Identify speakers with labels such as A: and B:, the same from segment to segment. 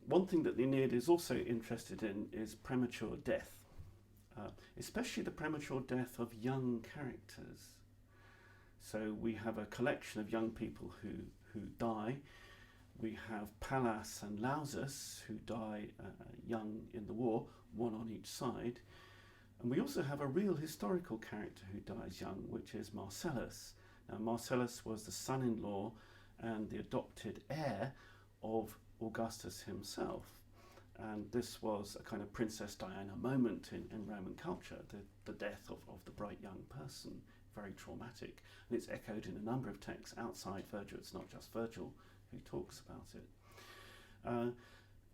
A: one thing that the Aeneid is also interested in is premature death, especially the premature death of young characters. So we have a collection of young people who die. We have Pallas and Lausus, who die young in the war, one on each side. And we also have a real historical character who dies young, which is Marcellus. Now, Marcellus was the son-in-law and the adopted heir of Augustus himself. And this was a kind of Princess Diana moment in Roman culture, the death of the bright young person, very traumatic. And it's echoed in a number of texts outside Virgil. It's not just Virgil who talks about it.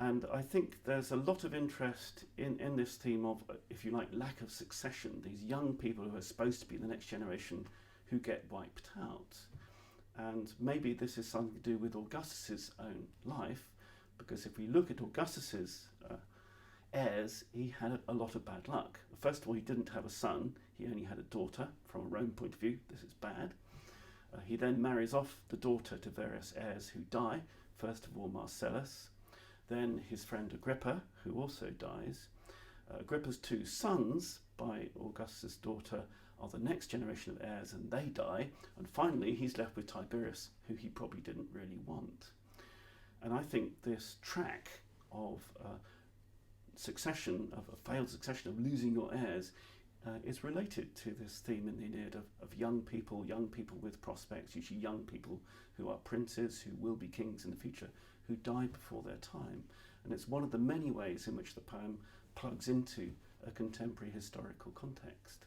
A: And I think there's a lot of interest in this theme of, if you like, lack of succession, these young people who are supposed to be the next generation who get wiped out. And maybe this is something to do with Augustus's own life, because if we look at Augustus's heirs, he had a lot of bad luck. First of all, he didn't have a son, he only had a daughter. From a Roman point of view, this is bad. He then marries off the daughter to various heirs who die, first of all Marcellus, then his friend Agrippa, who also dies. Agrippa's two sons by Augustus' daughter are the next generation of heirs, and they die. And finally, he's left with Tiberius, who he probably didn't really want. And I think this track of succession, of a failed succession, of losing your heirs, is related to this theme in the Aeneid of young people with prospects, usually young people who are princes, who will be kings in the future, who die before their time. And it's one of the many ways in which the poem plugs into a contemporary historical context.